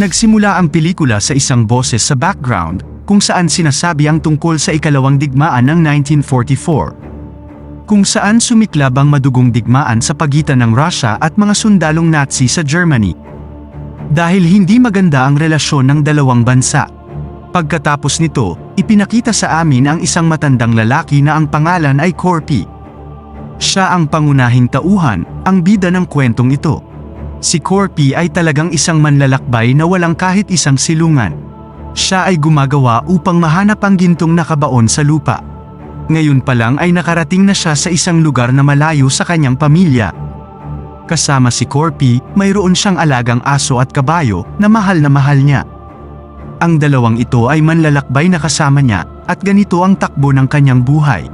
Nagsimula ang pelikula sa isang boses sa background, kung saan sinasabi ang tungkol sa ikalawang digmaan ng 1944. Kung saan sumiklab ang madugong digmaan sa pagitan ng Russia at mga sundalong Nazi sa Germany. Dahil hindi maganda ang relasyon ng dalawang bansa. Pagkatapos nito, ipinakita sa amin ang isang matandang lalaki na ang pangalan ay Corpy. Siya ang pangunahing tauhan, ang bida ng kwentong ito. Si Corpy ay talagang isang manlalakbay na walang kahit isang silungan. Siya ay gumagawa upang mahanap ang gintong nakabaon sa lupa. Ngayon pa lang ay nakarating na siya sa isang lugar na malayo sa kanyang pamilya. Kasama si Corpy, mayroon siyang alagang aso at kabayo na mahal niya. Ang dalawang ito ay manlalakbay na kasama niya, at ganito ang takbo ng kanyang buhay.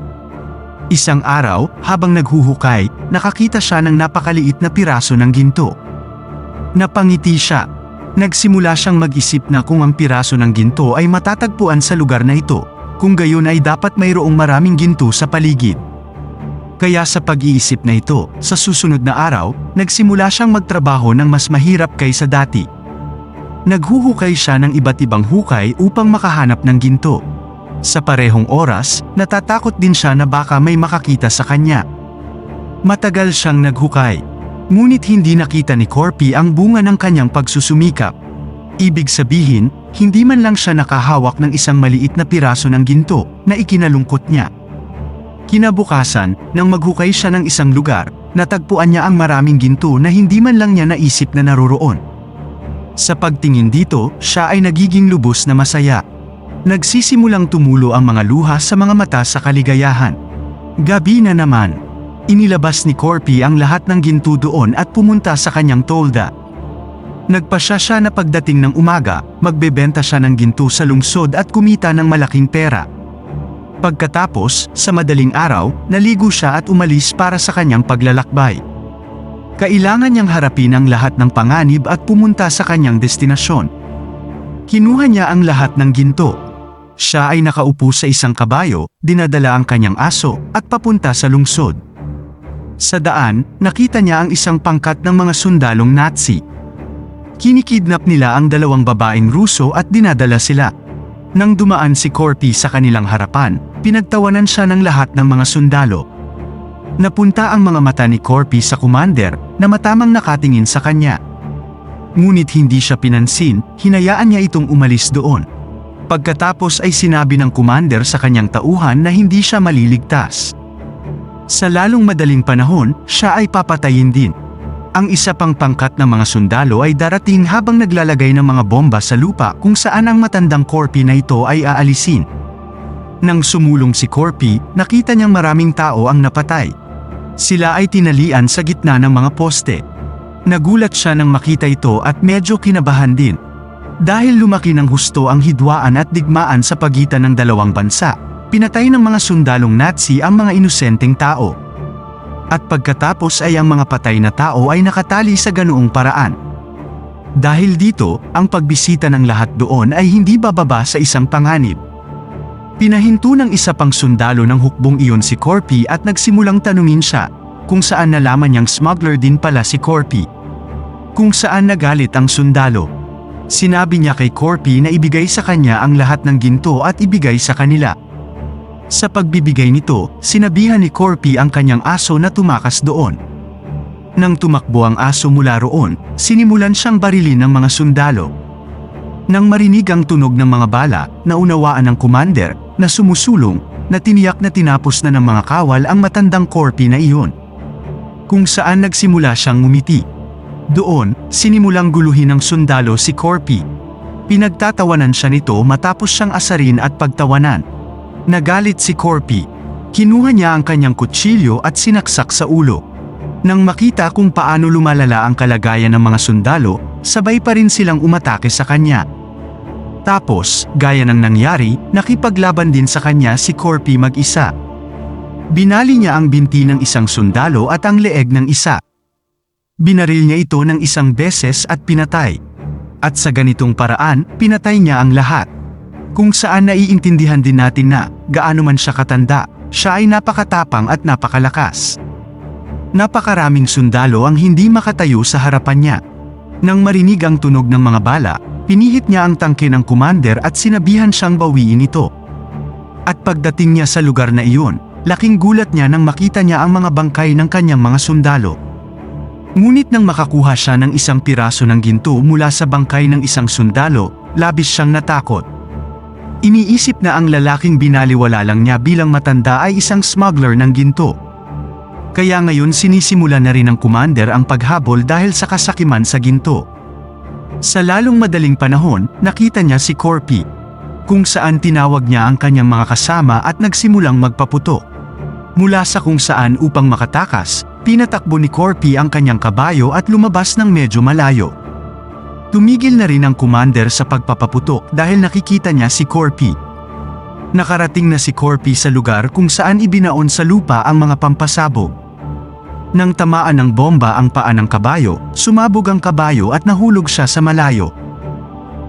Isang araw, habang naghuhukay, nakakita siya ng napakaliit na piraso ng ginto. Napangiti siya. Nagsimula siyang mag-isip na kung ang piraso ng ginto ay matatagpuan sa lugar na ito, kung gayon ay dapat mayroong maraming ginto sa paligid. Kaya sa pag-iisip na ito, sa susunod na araw, nagsimula siyang magtrabaho ng mas mahirap kaysa dati. Naghuhukay siya ng iba't ibang hukay upang makahanap ng ginto. Sa parehong oras, natatakot din siya na baka may makakita sa kanya. Matagal siyang naghukay. Ngunit hindi nakita ni Corpy ang bunga ng kanyang pagsusumikap. Ibig sabihin, hindi man lang siya nakahawak ng isang maliit na piraso ng ginto na ikinalungkot niya. Kinabukasan, nang maghukay siya ng isang lugar, natagpuan niya ang maraming ginto na hindi man lang niya naisip na naroroon. Sa pagtingin dito, siya ay nagiging lubos na masaya. Nagsisimulang tumulo ang mga luha sa mga mata sa kaligayahan. Gabi na naman. Inilabas ni Corpy ang lahat ng ginto doon at pumunta sa kanyang tolda. Nagpasya siya na pagdating ng umaga, magbebenta siya ng ginto sa lungsod at kumita ng malaking pera. Pagkatapos, sa madaling araw, naligo siya at umalis para sa kanyang paglalakbay. Kailangan niyang harapin ang lahat ng panganib at pumunta sa kanyang destinasyon. Kinuha niya ang lahat ng ginto. Siya ay nakaupo sa isang kabayo, dinadala ang kanyang aso, at papunta sa lungsod. Sa daan, nakita niya ang isang pangkat ng mga sundalong Nazi. Kinikidnap nila ang dalawang babaeng Ruso at dinadala sila. Nang dumaan si Corpy sa kanilang harapan, pinagtawanan siya ng lahat ng mga sundalo. Napunta ang mga mata ni Corpy sa commander na matamang nakatingin sa kanya. Ngunit hindi siya pinansin, hinayaan niya itong umalis doon. Pagkatapos ay sinabi ng commander sa kanyang tauhan na hindi siya maliligtas. Sa lalong madaling panahon, siya ay papatayin din. Ang isa pang pangkat ng mga sundalo ay darating habang naglalagay ng mga bomba sa lupa kung saan ang matandang Corpy na ito ay aalisin. Nang sumulong si Corpy, nakita niyang maraming tao ang napatay. Sila ay tinalian sa gitna ng mga poste. Nagulat siya nang makita ito at medyo kinabahan din. Dahil lumaki ng husto ang hidwaan at digmaan sa pagitan ng dalawang bansa, pinatay ng mga sundalong Nazi ang mga inosenteng tao. At pagkatapos ay ang mga patay na tao ay nakatali sa ganoong paraan. Dahil dito, ang pagbisita ng lahat doon ay hindi bababa sa isang panganib. Pinahinto ng isa pang sundalo ng hukbong iyon si Corpy at nagsimulang tanungin siya, kung saan nalaman niyang smuggler din pala si Corpy. Kung saan nagalit ang sundalo. Sinabi niya kay Corpy na ibigay sa kanya ang lahat ng ginto at ibigay sa kanila. Sa pagbibigay nito, sinabihan ni Corpy ang kanyang aso na tumakas doon. Nang tumakbo ang aso mula roon, sinimulan siyang barilin ng mga sundalo. Nang marinig ang tunog ng mga bala, naunawaan ng commander, na sumusulong, na tiniyak na tinapos na ng mga kawal ang matandang Corpy na iyon. Kung saan nagsimula siyang ngumiti. Doon, sinimulang guluhin ng sundalo si Corpy. Pinagtatawanan siya nito matapos siyang asarin at pagtawanan. Nagalit si Corpy. Kinuha niya ang kanyang kutsilyo at sinaksak sa ulo. Nang makita kung paano lumalala ang kalagayan ng mga sundalo, sabay pa rin silang umatake sa kanya. Tapos, gaya ng nangyari, nakipaglaban din sa kanya si Corpy mag-isa. Binali niya ang binti ng isang sundalo at ang leeg ng isa. Binaril niya ito ng isang beses at pinatay. At sa ganitong paraan, pinatay niya ang lahat. Kung saan naiintindihan din natin na, gaano man siya katanda, siya ay napakatapang at napakalakas. Napakaraming sundalo ang hindi makatayo sa harapan niya. Nang marinig ang tunog ng mga bala, pinihit niya ang tangke ng commander at sinabihan siyang bawiin ito. At pagdating niya sa lugar na iyon, laking gulat niya nang makita niya ang mga bangkay ng kanyang mga sundalo. Ngunit nang makakuha siya ng isang piraso ng ginto mula sa bangkay ng isang sundalo, labis siyang natakot. Iniisip na ang lalaking binaliwala lang niya bilang matanda ay isang smuggler ng ginto. Kaya ngayon sinisimula na rin ng commander ang paghabol dahil sa kasakiman sa ginto. Sa lalong madaling panahon, nakita niya si Corpy, kung saan tinawag niya ang kanyang mga kasama at nagsimulang magpaputo. Mula sa kung saan upang makatakas, pinatakbo ni Corpy ang kanyang kabayo at lumabas ng medyo malayo. Tumigil na rin ang commander sa pagpapaputok dahil nakikita niya si Corpy. Nakarating na si Corpy sa lugar kung saan ibinaon sa lupa ang mga pampasabog. Nang tamaan ng bomba ang paa ng kabayo, sumabog ang kabayo at nahulog siya sa malayo.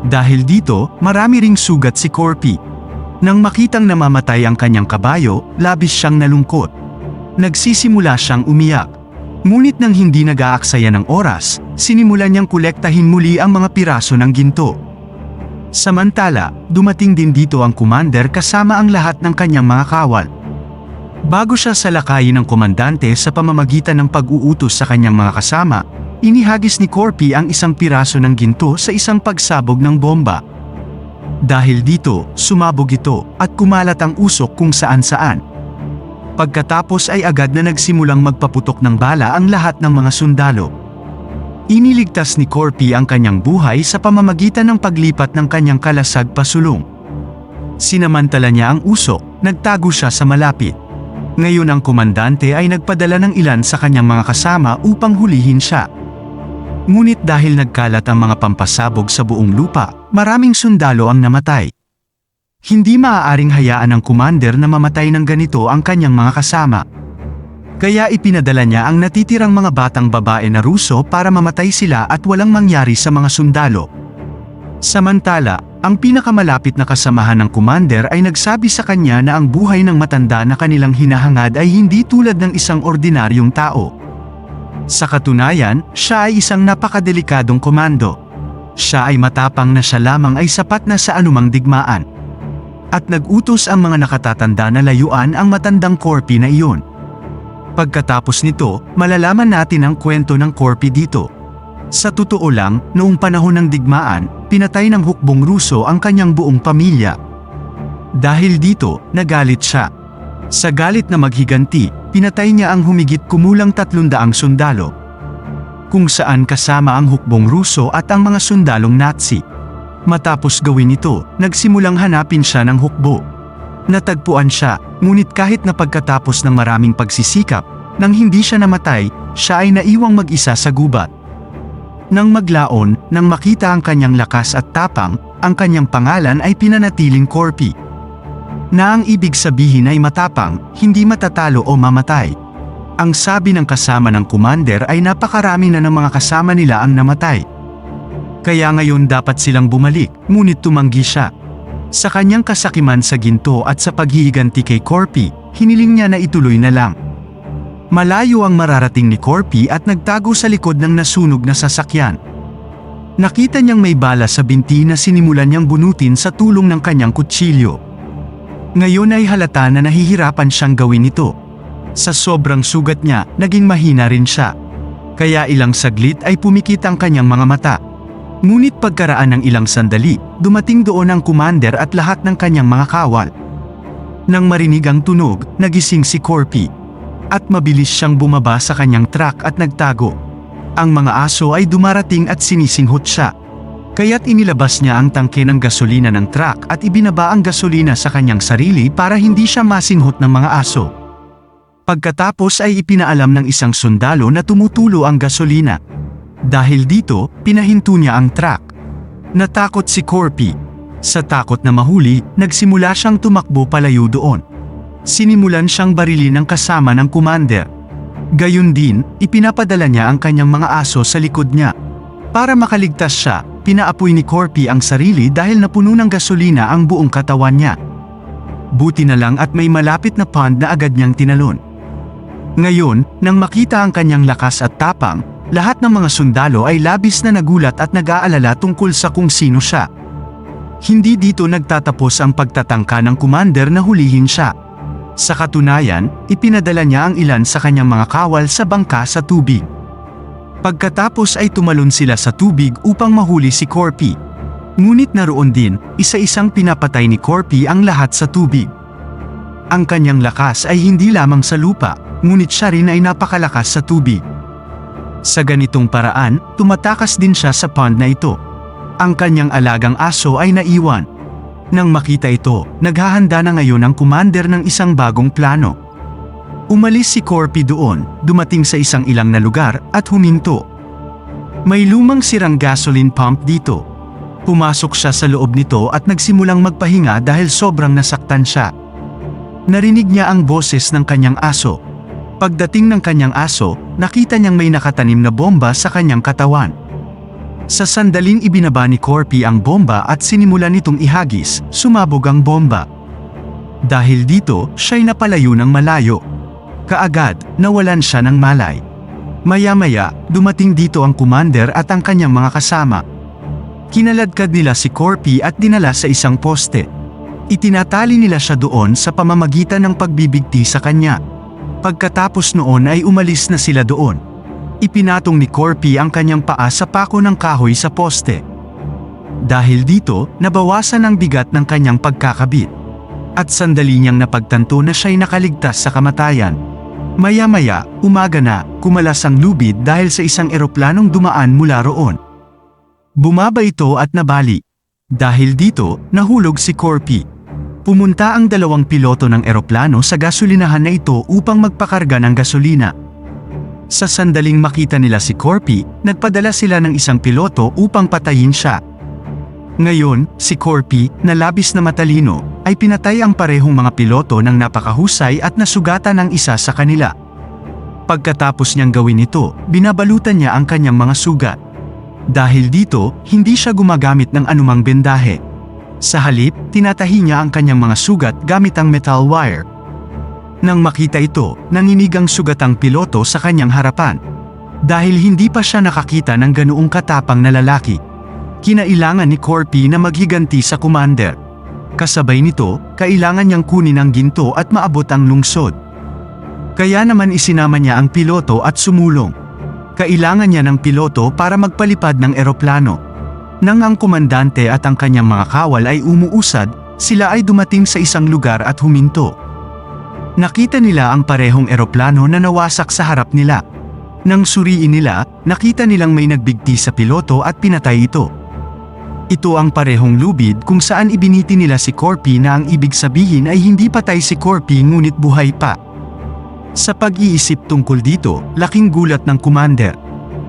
Dahil dito, marami ring sugat si Corpy. Nang makitang namamatay ang kanyang kabayo, labis siyang nalungkot. Nagsisimula siyang umiyak. Ngunit nang hindi nag-aaksaya ng oras, sinimulan niyang kolektahin muli ang mga piraso ng ginto. Samantala, dumating din dito ang commander kasama ang lahat ng kanyang mga kawal. Bago siya salakayin ng komandante sa pamamagitan ng pag-uutos sa kanyang mga kasama, inihagis ni Corpy ang isang piraso ng ginto sa isang pagsabog ng bomba. Dahil dito, sumabog ito at kumalat ang usok kung saan-saan. Pagkatapos ay agad na nagsimulang magpaputok ng bala ang lahat ng mga sundalo. Iniligtas ni Corpy ang kanyang buhay sa pamamagitan ng paglipat ng kanyang kalasag pasulong. Sinamantala niya ang usok, nagtago siya sa malapit. Ngayon ang komandante ay nagpadala ng ilan sa kanyang mga kasama upang hulihin siya. Ngunit dahil nagkalat ang mga pampasabog sa buong lupa, maraming sundalo ang namatay. Hindi maaaring hayaan ng commander na mamatay ng ganito ang kanyang mga kasama. Kaya ipinadala niya ang natitirang mga batang babae na Ruso para mamatay sila at walang mangyari sa mga sundalo. Samantala, ang pinakamalapit na kasamahan ng commander ay nagsabi sa kanya na ang buhay ng matanda na kanilang hinahangad ay hindi tulad ng isang ordinaryong tao. Sa katunayan, siya ay isang napakadelikadong komando. Siya ay matapang na siya lamang ay sapat na sa anumang digmaan. At nag-utos ang mga nakatatanda na layuan ang matandang Corpy na iyon. Pagkatapos nito, malalaman natin ang kwento ng Corpy dito. Sa totoo lang, noong panahon ng digmaan, pinatay ng hukbong Ruso ang kanyang buong pamilya. Dahil dito, nagalit siya. Sa galit na maghiganti, pinatay niya ang humigit kumulang 300 sundalo. Kung saan kasama ang hukbong Ruso at ang mga sundalong Nazi. Matapos gawin ito, nagsimulang hanapin siya ng hukbo. Natagpuan siya, ngunit kahit na pagkatapos ng maraming pagsisikap, nang hindi siya namatay, siya ay naiwang mag-isa sa gubat. Nang maglaon, nang makita ang kanyang lakas at tapang, ang kanyang pangalan ay pinanatiling Corpy. Na ang ibig sabihin ay matapang, hindi matatalo o mamatay. Ang sabi ng kasama ng commander ay napakarami na ng mga kasama nila ang namatay. Kaya ngayon dapat silang bumalik, ngunit tumanggi siya. Sa kanyang kasakiman sa ginto at sa paghihiganti kay Corpy, hiniling niya na ituloy na lang. Malayo ang mararating ni Corpy at nagtago sa likod ng nasunog na sasakyan. Nakita niyang may bala sa binti na sinimulan niyang bunutin sa tulong ng kanyang kutsilyo. Ngayon ay halata na nahihirapan siyang gawin ito. Sa sobrang sugat niya, naging mahina rin siya. Kaya ilang saglit ay pumikit ang kanyang mga mata. Ngunit pagkaraan ng ilang sandali, dumating doon ang commander at lahat ng kanyang mga kawal. Nang marinig ang tunog, nagising si Corpy. At mabilis siyang bumaba sa kanyang truck at nagtago. Ang mga aso ay dumarating at sinisinghot siya. Kaya't inilabas niya ang tangke ng gasolina ng truck at ibinaba ang gasolina sa kanyang sarili para hindi siya masinghot ng mga aso. Pagkatapos ay ipinaalam ng isang sundalo na tumutulo ang gasolina. Dahil dito, pinahinto niya ang truck. Natakot si Corpy. Sa takot na mahuli, nagsimula siyang tumakbo palayo doon. Sinimulan siyang barilin ng kasama ng commander. Gayun din, ipinapadala niya ang kanyang mga aso sa likod niya. Para makaligtas siya, pinaapoy ni Corpy ang sarili dahil napuno ng gasolina ang buong katawan niya. Buti na lang at may malapit na pond na agad niyang tinalon. Ngayon, nang makita ang kanyang lakas at tapang, lahat ng mga sundalo ay labis na nagulat at nag-aalala tungkol sa kung sino siya. Hindi dito nagtatapos ang pagtatangka ng commander na hulihin siya. Sa katunayan, ipinadala niya ang ilan sa kanyang mga kawal sa bangka sa tubig. Pagkatapos ay tumalon sila sa tubig upang mahuli si Corpy. Ngunit naroon din, isa-isang pinapatay ni Corpy ang lahat sa tubig. Ang kanyang lakas ay hindi lamang sa lupa, ngunit siya rin ay napakalakas sa tubig. Sa ganitong paraan, tumatakas din siya sa pond na ito. Ang kanyang alagang aso ay naiwan. Nang makita ito, naghahanda na ngayon ang commander ng isang bagong plano. Umalis si Corpy doon, dumating sa isang ilang na lugar, at huminto. May lumang sirang gasoline pump dito. Pumasok siya sa loob nito at nagsimulang magpahinga dahil sobrang nasaktan siya. Narinig niya ang boses ng kanyang aso. Pagdating ng kanyang aso, nakita niyang may nakatanim na bomba sa kanyang katawan. Sa sandaling ibinaba ni Corpy ang bomba at sinimulan nitong ihagis, sumabog ang bomba. Dahil dito, siya'y napalayo ng malayo. Kaagad, nawalan siya ng malay. Maya-maya, dumating dito ang commander at ang kanyang mga kasama. Kinaladkad nila si Corpy at dinala sa isang poste. Itinatali nila siya doon sa pamamagitan ng pagbibigti sa kanya. Pagkatapos noon ay umalis na sila doon. Ipinatong ni Corpy ang kanyang paa sa pako ng kahoy sa poste. Dahil dito, nabawasan ang bigat ng kanyang pagkakabit. At sandali niyang napagtanto na siya'y nakaligtas sa kamatayan. Maya-maya, umaga na, kumalas ang lubid dahil sa isang eroplanong dumaan mula roon. Bumaba ito at nabali. Dahil dito, nahulog si Corpy. Pumunta ang dalawang piloto ng eroplano sa gasolinahan na ito upang magpakarga ng gasolina. Sa sandaling makita nila si Corpy, nagpadala sila ng isang piloto upang patayin siya. Ngayon, si Corpy, na labis na matalino, ay pinatay ang parehong mga piloto ng napakahusay at nasugatan ang isa sa kanila. Pagkatapos niyang gawin ito, binabalutan niya ang kanyang mga sugat. Dahil dito, hindi siya gumagamit ng anumang bendahe. Sa halip, tinatahi niya ang kanyang mga sugat gamit ang metal wire. Nang makita ito, nanginig ang sugatang piloto sa kanyang harapan. Dahil hindi pa siya nakakita ng ganoong katapang na lalaki. Kinailangan ni Corpy na maghiganti sa commander. Kasabay nito, kailangan niyang kunin ang ginto at maabot ang lungsod. Kaya naman isinama niya ang piloto at sumulong. Kailangan niya ng piloto para magpalipad ng eroplano. Nang ang komandante at ang kanyang mga kawal ay umuusad, sila ay dumating sa isang lugar at huminto. Nakita nila ang parehong eroplano na nawasak sa harap nila. Nang suriin nila, nakita nilang may nagbigti sa piloto at pinatay ito. Ito ang parehong lubid kung saan ibiniti nila si Corpy na ang ibig sabihin ay hindi patay si Corpy ngunit buhay pa. Sa pag-iisip tungkol dito, laking gulat ng commander.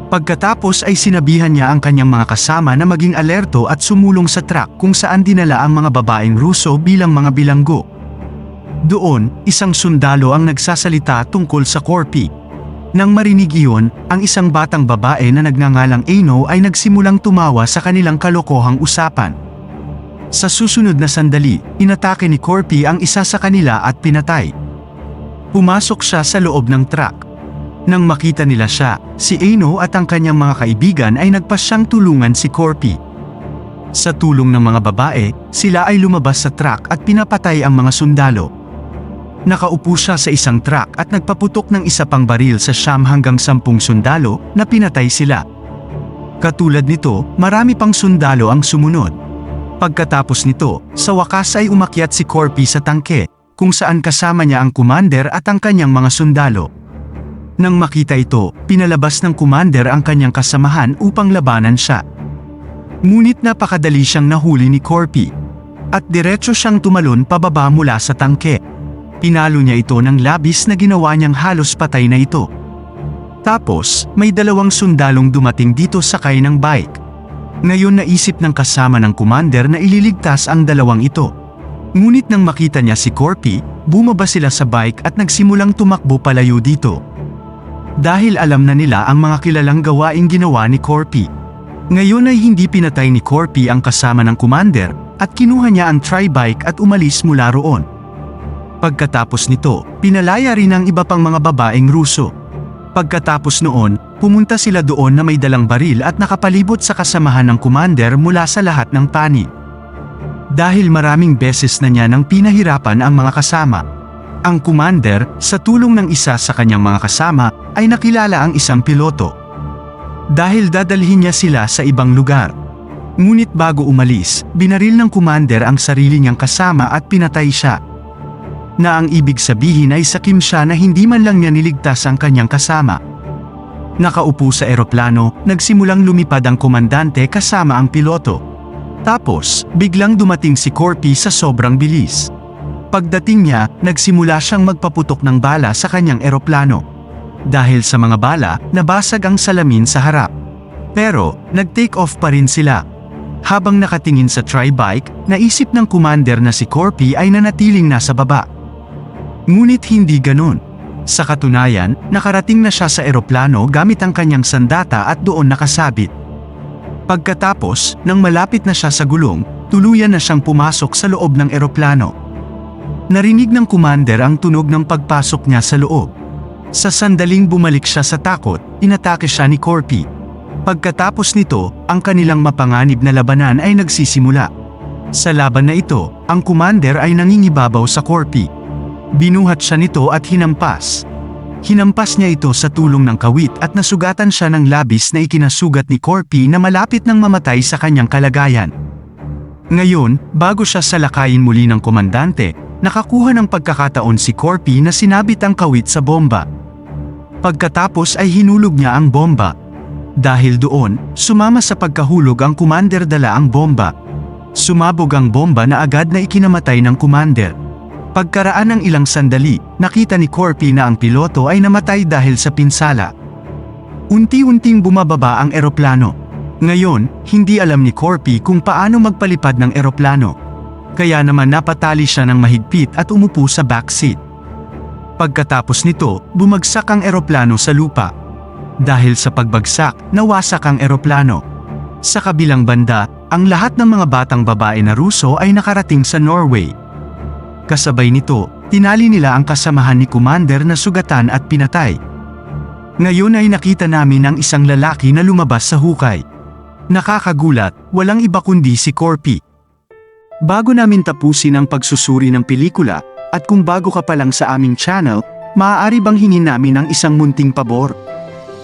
Pagkatapos ay sinabihan niya ang kanyang mga kasama na maging alerto at sumulong sa truck kung saan dinala ang mga babaeng Ruso bilang mga bilanggo. Doon, isang sundalo ang nagsasalita tungkol sa Corpy. Nang marinig iyon, ang isang batang babae na nagngangalang Ano ay nagsimulang tumawa sa kanilang kalokohang usapan. Sa susunod na sandali, inatake ni Corpy ang isa sa kanila at pinatay. Pumasok siya sa loob ng truck. Nang makita nila siya, si Ano at ang kanyang mga kaibigan ay nagpasyang tulungan si Corpy. Sa tulong ng mga babae, sila ay lumabas sa truck at pinapatay ang mga sundalo. Nakaupo siya sa isang truck at nagpaputok ng isa pang baril sa 9 hanggang 10 sundalo na pinatay sila. Katulad nito, marami pang sundalo ang sumunod. Pagkatapos nito, sa wakas ay umakyat si Corpy sa tangke, kung saan kasama niya ang commander at ang kanyang mga sundalo. Nang makita ito, pinalabas ng commander ang kanyang kasamahan upang labanan siya. Ngunit napakadali siyang nahuli ni Corpy. At diretso siyang tumalon pababa mula sa tangke. Pinalo niya ito ng labis na ginawa niyang halos patay na ito. Tapos, may 2 sundalong dumating dito sakay ng bike. Ngayon naisip ng kasama ng commander na ililigtas ang 2 ito. Ngunit nang makita niya si Corpy, bumaba sila sa bike at nagsimulang tumakbo palayo dito. Dahil alam na nila ang mga kilalang gawaing ginawa ni Corpy. Ngayon ay hindi pinatay ni Corpy ang kasama ng commander, at kinuha niya ang tri-bike at umalis mula roon. Pagkatapos nito, pinalaya rin ang iba pang mga babaeng Ruso. Pagkatapos noon, pumunta sila doon na may dalang baril at nakapalibot sa kasamahan ng commander mula sa lahat ng panig. Dahil maraming beses na niya nang pinahirapan ang mga kasama. Ang commander, sa tulong ng isa sa kanyang mga kasama, ay nakilala ang isang piloto. Dahil dadalhin niya sila sa ibang lugar. Ngunit bago umalis, binaril ng commander ang sarili niyang kasama at pinatay siya. Na ang ibig sabihin ay sakim siya na hindi man lang niya niligtas ang kanyang kasama. Nakaupo sa eroplano, nagsimulang lumipad ang komandante kasama ang piloto. Tapos, biglang dumating si Corpy sa sobrang bilis. Pagdating niya, nagsimula siyang magpaputok ng bala sa kanyang eroplano. Dahil sa mga bala, nabasag ang salamin sa harap. Pero, nag-take off pa rin sila. Habang nakatingin sa tri-bike, naisip ng commander na si Corpy ay nanatiling nasa baba. Ngunit hindi ganun. Sa katunayan, nakarating na siya sa eroplano gamit ang kanyang sandata at doon nakasabit. Pagkatapos, nang malapit na siya sa gulong, tuluyan na siyang pumasok sa loob ng eroplano. Narinig ng commander ang tunog ng pagpasok niya sa loob. Sa sandaling bumalik siya sa takot, inatake siya ni Corpy. Pagkatapos nito, ang kanilang mapanganib na labanan ay nagsisimula. Sa laban na ito, ang commander ay nangingibabaw sa Corpy. Binuhat siya nito at hinampas. Hinampas niya ito sa tulong ng kawit at nasugatan siya ng labis na ikinasugat ni Corpy na malapit nang mamatay sa kanyang kalagayan. Ngayon, bago siya salakayin muli ng komandante, nakakuha ng pagkakataon si Corpy na sinabit ang kawit sa bomba. Pagkatapos ay hinulog niya ang bomba. Dahil doon, sumama sa pagkahulog ang commander dala ang bomba. Sumabog ang bomba na agad na ikinamatay ng commander. Pagkaraan ng ilang sandali, nakita ni Corpy na ang piloto ay namatay dahil sa pinsala. Unti-unting bumababa ang eroplano. Ngayon, hindi alam ni Corpy kung paano magpalipad ng eroplano. Kaya naman napatali siya ng mahigpit at umupo sa backseat. Pagkatapos nito, bumagsak ang eroplano sa lupa. Dahil sa pagbagsak, nawasak ang eroplano. Sa kabilang banda, ang lahat ng mga batang babae na Ruso ay nakarating sa Norway. Kasabay nito, tinali nila ang kasamahan ni Commander na sugatan at pinatay. Ngayon ay nakita namin ang isang lalaki na lumabas sa hukay. Nakakagulat, walang iba kundi si Corpy. Bago namin tapusin ang pagsusuri ng pelikula, at kung bago ka pa lang sa aming channel, maaari bang hingin namin ang isang munting pabor?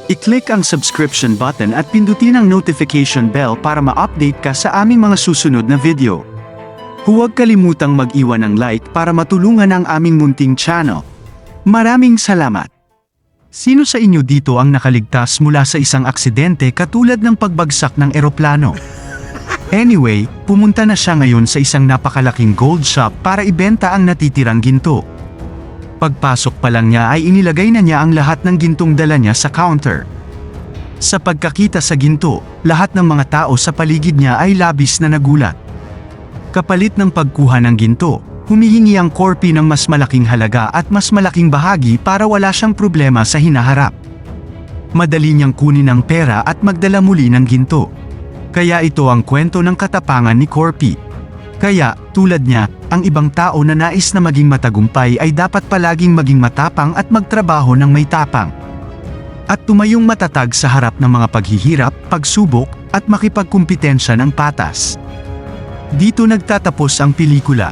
I-click ang subscription button at pindutin ang notification bell para ma-update ka sa aming mga susunod na video. Huwag kalimutang mag-iwan ng like para matulungan ang aming munting channel. Maraming salamat! Sino sa inyo dito ang nakaligtas mula sa isang aksidente katulad ng pagbagsak ng eroplano? Anyway, pumunta na siya ngayon sa isang napakalaking gold shop para ibenta ang natitirang ginto. Pagpasok pa lang niya ay inilagay na niya ang lahat ng gintong dala niya sa counter. Sa pagkakita sa ginto, lahat ng mga tao sa paligid niya ay labis na nagulat. Kapalit ng pagkuha ng ginto, humihingi ang Corpy ng mas malaking halaga at mas malaking bahagi para wala siyang problema sa hinaharap. Madali niyang kunin ang pera at magdala muli ng ginto. Kaya ito ang kwento ng katapangan ni Corpy. Kaya, tulad niya, ang ibang tao na nais na maging matagumpay ay dapat palaging maging matapang at magtrabaho ng may tapang. At tumayong matatag sa harap ng mga paghihirap, pagsubok, at makipagkumpitensya ng patas. Dito nagtatapos ang pelikula.